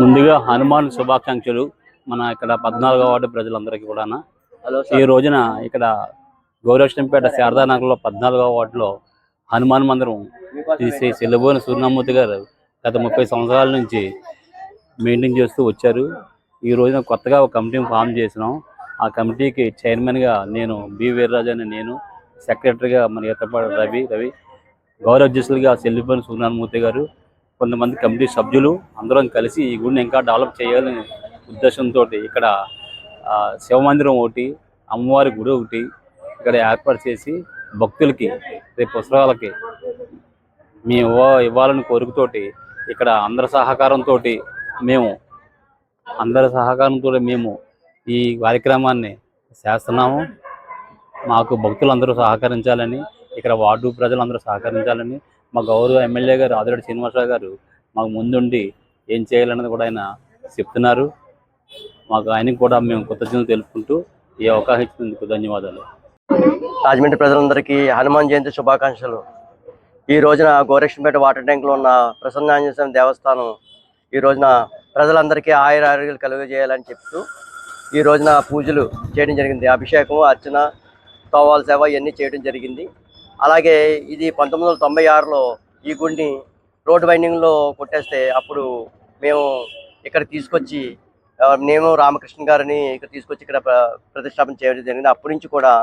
ముందుగా హనుమాన్ శుభాకాంక్షలు మన ఇక్కడ 14వ వార్డు ప్రజలందరికీ కూడా. ఈ రోజున ఇక్కడ గౌరవక్షంపేట శారదానగర్లో 14వ వార్డులో హనుమాన్ మందిరం శ్రీ సెల్లబోని సూర్యనామూర్తి గారు గత 30 సంవత్సరాల నుంచి మెయింటైన్ చేస్తూ వచ్చారు. ఈ రోజున కొత్తగా ఒక కమిటీని ఫామ్ చేసినాం. ఆ కమిటీకి చైర్మన్గా నేను బి వీర్రాజు అని, నేను సెక్రటరీగా మన ఈతపాటి రవి, గౌరవ అధ్యక్షులుగా సెల్లబోని సూర్యనామూర్తి గారు, కొంతమంది కమిటీ సభ్యులు అందరం కలిసి ఈ గుడిని ఇంకా డెవలప్ చేయాలనే ఉద్దేశంతో ఇక్కడ శివమందిరం ఒకటి, అమ్మవారి గుడి ఒకటి ఇక్కడ ఏర్పాటు చేసి భక్తులకి రేపు పుస్తకాలకి మేము ఇవ్వాలని కోరికతోటి ఇక్కడ అందరి సహకారంతో మేము ఈ కార్యక్రమాన్ని చేస్తున్నాము. మాకు భక్తులందరూ సహకరించాలని, ఇక్కడ వార్డు ప్రజలందరూ సహకరించాలని మా గౌరవ ఎమ్మెల్యే గారు ఆదిరెడ్డి శ్రీనివాసరావు గారు మాకు ముందుండి ఏం చేయాలన్నది కూడా ఆయన చెప్తున్నారు. మాకు ఆయనకు కూడా మేము కృతజ్ఞతలు తెలుపుకుంటూ ఈ అవకాశం ఇచ్చినందుకు ధన్యవాదాలు. రాజమండ్రి ప్రజలందరికీ హనుమాన్ జయంతి శుభాకాంక్షలు. ఈ రోజున గోరక్షంపేట వాటర్ ట్యాంక్లో ఉన్న ప్రసన్నాంజనేయ స్వామి దేవస్థానం ఈ రోజున ప్రజలందరికీ ఆరోగ్యాలు కలుగజేయాలని చెప్తూ ఈ రోజున పూజలు చేయడం జరిగింది. అభిషేకం, అర్చన, తోవాల సేవ ఇవన్నీ చేయడం జరిగింది. అలాగే ఇది 1996లో ఈ గుడిని రోడ్డు వైండింగ్లో కొట్టేస్తే అప్పుడు మేము ఇక్కడ తీసుకొచ్చి నేను రామకృష్ణ గారిని ఇక్కడ తీసుకొచ్చి ఇక్కడ ప్రతిష్టాపన చేయడం జరిగింది. అప్పటి నుంచి కూడా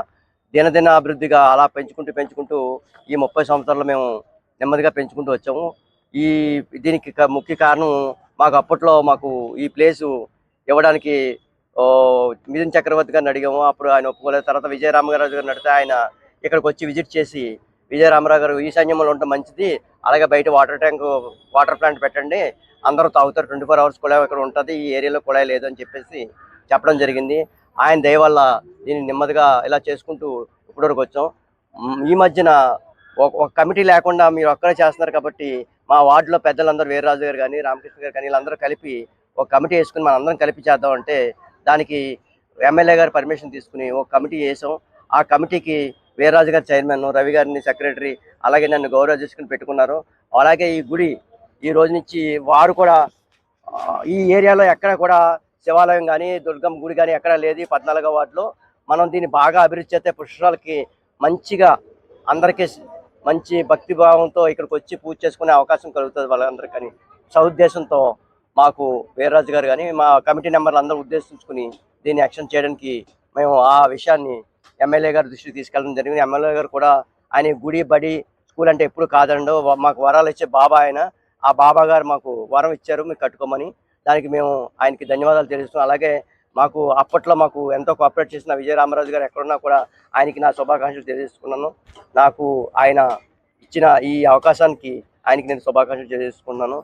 దినదిన అభివృద్ధిగా అలా పెంచుకుంటూ ఈ 30 సంవత్సరాలు మేము నెమ్మదిగా పెంచుకుంటూ వచ్చాము. దీనికి ముఖ్య కారణం అప్పట్లో ఈ ప్లేసు ఇవ్వడానికి మిథున్ చక్రవర్తి గారిని అడిగాము. అప్పుడు ఆయన ఒప్పుకోలేదు. తర్వాత విజయరామరాజు గారిని అడిగితే ఆయన ఇక్కడికి వచ్చి విజిట్ చేసి, విజయరామరావు గారు ఈశాన్యంలో ఉంటే మంచిది, అలాగే బయట వాటర్ ప్లాంట్ పెట్టండి, అందరూ తాగుతారు, 24 hours కుళాయి ఇక్కడ ఉంటుంది, ఈ ఏరియాలో కుళాయి లేదు అని చెప్పేసి చెప్పడం జరిగింది. ఆయన దయ వల్ల దీన్ని నెమ్మదిగా ఇలా చేసుకుంటూ ఇప్పటివరకు వచ్చాం. ఈ మధ్యన ఒక కమిటీ లేకుండా మీరు ఒక్కడే చేస్తున్నారు కాబట్టి మా వార్డులో పెద్దలందరూ వీర్రాజు గారు కానీ, రామకృష్ణ గారు కానీ, వీళ్ళందరూ కలిపి ఒక కమిటీ వేసుకుని మనం అందరం కలిపి చేద్దామంటే దానికి ఎమ్మెల్యే గారు పర్మిషన్ తీసుకుని ఒక కమిటీ వేసాం. ఆ కమిటీకి వీర్రాజు గారు చైర్మన్, రవి గారిని సెక్రటరీ, అలాగే నన్ను గౌరవ అధ్యక్షుని పెట్టుకున్నారు. అలాగే ఈ గుడి ఈ రోజు నుంచి వారు కూడా ఈ ఏరియాలో ఎక్కడ కూడా శివాలయం కానీ, దుర్గమ్మ గుడి కానీ ఎక్కడా లేదు. 14వ వార్డులో మనం దీన్ని బాగా అభివృద్ధి చేస్తే పుష్కరాలకి మంచిగా అందరికీ మంచి భక్తిభావంతో ఇక్కడికి వచ్చి పూజ చేసుకునే అవకాశం కలుగుతుంది వాళ్ళందరికీ సదుద్దేశంతో మాకు వీర్రాజు గారు కానీ మా కమిటీ మెంబర్లు అందరూ ఉద్దేశించుకుని దీన్ని యాక్షన్ చేయడానికి మేము ఆ విషయాన్ని ఎమ్మెల్యే గారి దృష్టికి తీసుకెళ్ళడం జరిగింది. ఎమ్మెల్యే గారు కూడా ఆయన గుడి, బడి, స్కూల్ అంటే ఎప్పుడు కాదండో, మాకు వరాలు ఇచ్చే బాబా ఆయన. ఆ బాబా గారు మాకు వరం ఇచ్చారు మీరు కట్టుకోమని. దానికి మేము ఆయనకి ధన్యవాదాలు తెలియజేస్తున్నాం. అలాగే అప్పట్లో మాకు ఎంతో కోఆపరేట్ చేసిన విజయరామరాజు గారు ఎక్కడున్నా కూడా ఆయనకి నా శుభాకాంక్షలు తెలియజేసుకున్నాను. నాకు ఆయన ఇచ్చిన ఈ అవకాశానికి ఆయనకి నేను శుభాకాంక్షలు తెలియజేసుకున్నాను.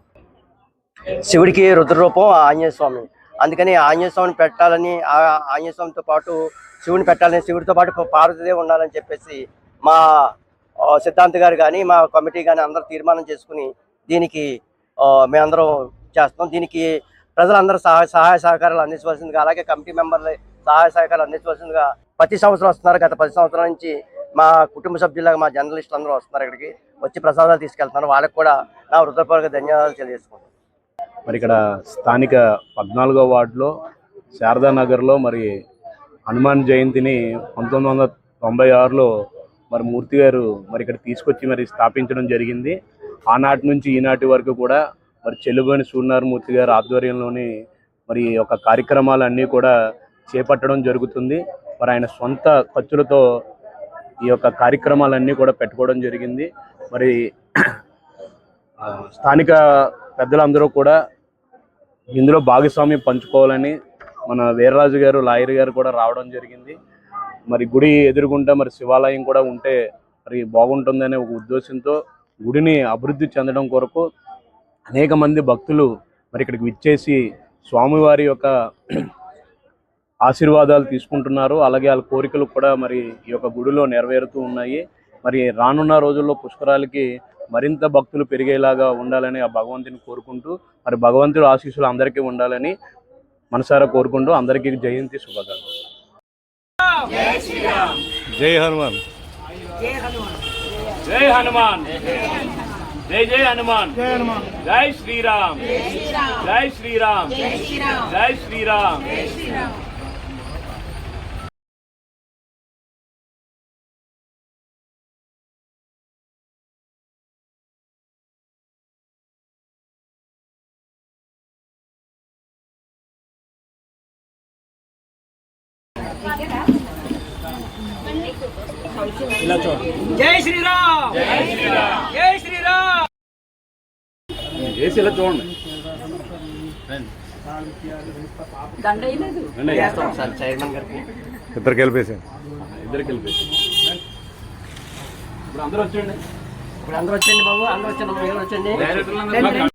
శివుడికి రుద్రరూపం ఆంజనేయ స్వామి, అందుకని ఆంజనేయ స్వామిని పెట్టాలని, ఆంజనేయ స్వామితో పాటు శివుని పెట్టాలని, శివుడితో పాటు పార్వతీదేవి ఉండాలని చెప్పేసి మా సిద్ధాంత్ గారు కానీ మా కమిటీ కానీ అందరూ తీర్మానం చేసుకుని దీనికి మేమందరం చేస్తున్నాం. దీనికి ప్రజలందరూ సహాయ సహకారాలు అందించవలసిందిగా, అలాగే కమిటీ మెంబర్లు సహాయ సహకారాలు అందించవలసిందిగా ప్రతి సంవత్సరం వస్తున్నారు. గత 10 సంవత్సరాల నుంచి మా కుటుంబ సభ్యులుగా మా జర్నలిస్టులు అందరూ వస్తున్నారు. ఇక్కడికి వచ్చి ప్రసాదాలు తీసుకెళ్తున్నారు. వాళ్ళకి కూడా నా హృదయపూర్వక ధన్యవాదాలు తెలియజేసుకుంటాను. మరి ఇక్కడ స్థానిక 14వ వార్డులో శారదానగర్లో మరి హనుమాన్ జయంతిని 1996లో మరి మూర్తి గారు మరి ఇక్కడ తీసుకొచ్చి మరి స్థాపించడం జరిగింది. ఆనాటి నుంచి ఈనాటి వరకు కూడా మరి చెల్లుబోని సూర్యనారాయణమూర్తి గారి ఆధ్వర్యంలోని మరి ఒక కార్యక్రమాలన్నీ కూడా చేపట్టడం జరుగుతుంది. మరి ఆయన సొంత ఖర్చులతో ఈ యొక్క కార్యక్రమాలన్నీ కూడా పెట్టుకోవడం జరిగింది. మరి స్థానిక పెద్దలందరూ కూడా ఇందులో భాగస్వామ్యం పంచుకోవాలని మన వీర్రాజు గారు, లాయర్ గారు కూడా రావడం జరిగింది. మరి గుడి ఎదురుగుంటా మరి శివాలయం కూడా ఉంటే మరి బాగుంటుందనే ఒక ఉద్దేశంతో గుడిని అభివృద్ధి చెందడం కొరకు అనేక మంది భక్తులు మరి ఇక్కడికి విచ్చేసి స్వామివారి యొక్క ఆశీర్వాదాలు తీసుకుంటున్నారు. అలాగే వాళ్ళ కోరికలు కూడా మరి ఈ యొక్క గుడిలో నెరవేరుతూ ఉన్నాయి. మరి రానున్న రోజుల్లో పుష్కరాలకి మరింత భక్తులు పెరిగేలాగా ఉండాలని ఆ భగవంతుని కోరుకుంటూ, మరి భగవంతుడి ఆశీస్సులు అందరికీ ఉండాలని మనసారా కోరుకుంటూ అందరికీ జయంతి శుభాకాంక్షలు. జై హనుమాన్. జై హనుమాన్. జై జై హనుమాన్ జై శ్రీరామ్ జై శ్రీరామ్ జై శ్రీరామ్ జై శ్రీరామ్ జై శ్రీరామ్ జై శ్రీరామ్ చేసి ఇలా చూడండి. ఇద్దరికి వెళ్ళిపోయాం. ఇద్దరికి వెళ్ళిపోయి ఇప్పుడు అందరూ వచ్చేయండి ఇప్పుడు అందరూ వచ్చండి బాబు, అందరూ వచ్చండి, మీరు వచ్చండి. డైరెక్టర్లు అందరూ